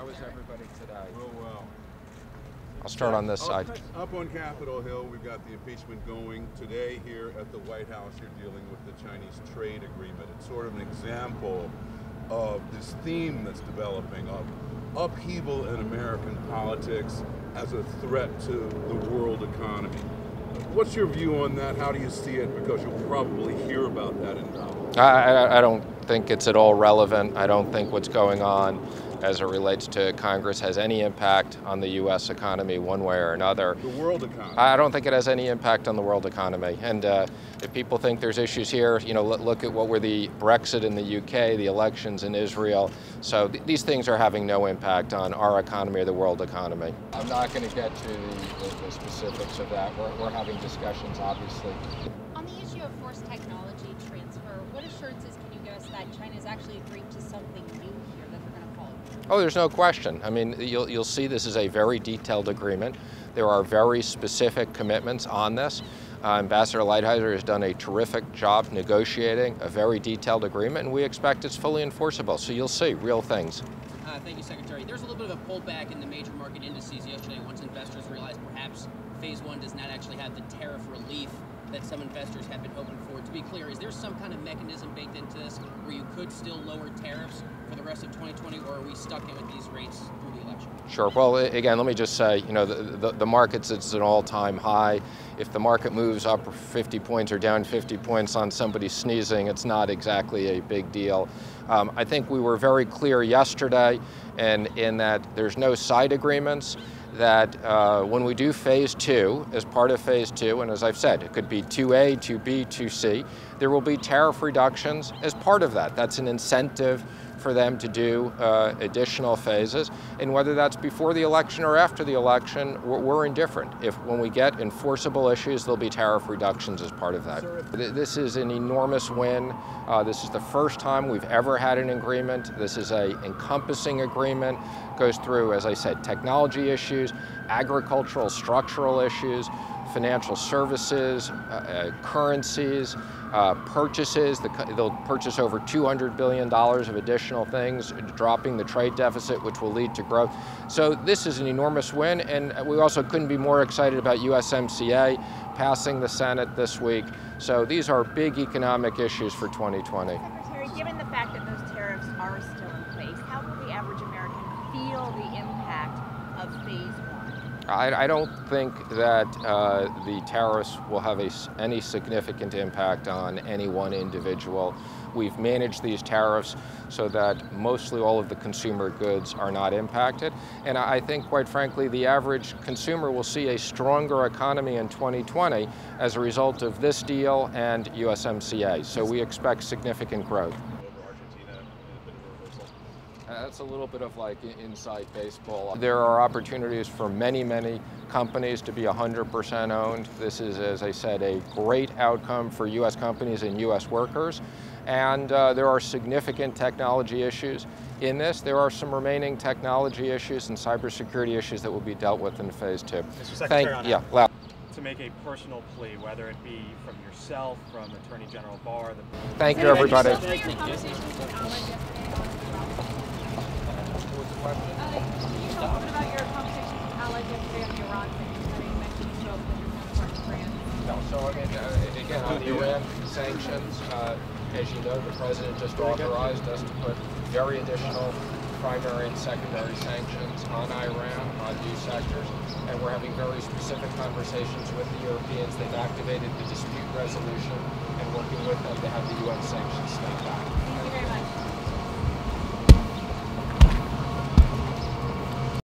How is everybody today? Real well. I'll start on this side. Up on Capitol Hill, we've got the impeachment going. Today here at the White House, you're dealing with the Chinese trade agreement. It's sort of an example of this theme that's developing of upheaval in American politics as a threat to the world economy. What's your view on that? How do you see it? Because you'll probably hear about that in Davos. I don't think it's at all relevant. I don't think what's going on as it relates to Congress has any impact on the U.S. economy one way or another. The world economy. I don't think it has any impact on the world economy. And if people think there's issues here, you know, look at what were the Brexit in the UK, the elections in Israel. So these things are having no impact on our economy or the world economy. I'm not going to get to the specifics of that. We're having discussions, obviously. On the issue of forced technology transfer, what assurances can you give us that China's actually agreed to something new here that they're going to follow? Oh, there's no question. I mean, you'll see this is a very detailed agreement. There are very specific commitments on this. Ambassador Lighthizer has done a terrific job negotiating a very detailed agreement, and we expect it's fully enforceable. So you'll see real things. Thank you, Secretary. There's a little bit of a pullback in the major market indices yesterday once investors realized perhaps Phase 1 does not actually have the tariff relief that some investors have been hoping for. To be clear, is there some kind of mechanism baked into this where you could still lower tariffs for the rest of 2020, or are we stuck in with these rates through the election? Sure. Well, again, let me just say, you know, the market's at an all-time high. If the market moves up 50 points or down 50 points on somebody sneezing, it's not exactly a big deal. I think we were very clear yesterday in that there's no side agreements, that when we do Phase 2, as part of Phase 2, and as I've said, it could be 2A, 2B, 2C, there will be tariff reductions as part of that. That's an incentive for them to do additional phases. And whether that's before the election or after the election, we're indifferent. If when we get enforceable issues, there'll be tariff reductions as part of that. This is an enormous win. This is the first time we've ever had an agreement. This is an encompassing agreement. Goes through, as I said, technology issues, agricultural structural issues, financial services, currencies, purchases. They'll purchase over $200 billion of additional things, dropping the trade deficit, which will lead to growth. So this is an enormous win, and we also couldn't be more excited about USMCA passing the Senate this week. So these are big economic issues for 2020. Secretary, given the fact that those tariffs are still in place, how will the average American feel the impact of Phase 1? I don't think that the tariffs will have any significant impact on any one individual. We've managed these tariffs so that mostly all of the consumer goods are not impacted. And I think, quite frankly, the average consumer will see a stronger economy in 2020 as a result of this deal and USMCA. So we expect significant growth. That's a little bit of like inside baseball. There are opportunities for many, many companies to be 100% owned. This is, as I said, a great outcome for U.S. companies and U.S. workers. And there are significant technology issues in this. There are some remaining technology issues and cybersecurity issues that will be dealt with in Phase 2. Mr. Secretary, To make a personal plea, whether it be from yourself, from Attorney General Barr. Thank you, everybody. Can you talk a bit about your conversations with allies yesterday on the Iran sanctions? You mentioned you spoke with your counterpart in France. No, so I mean, again, on the Iran sanctions, as you know, the president just authorized us to put very additional primary and secondary sanctions on Iran, on new sectors, and we're having very specific conversations with the Europeans. They've activated the dispute resolution and working with them to have the UN sanctions step back.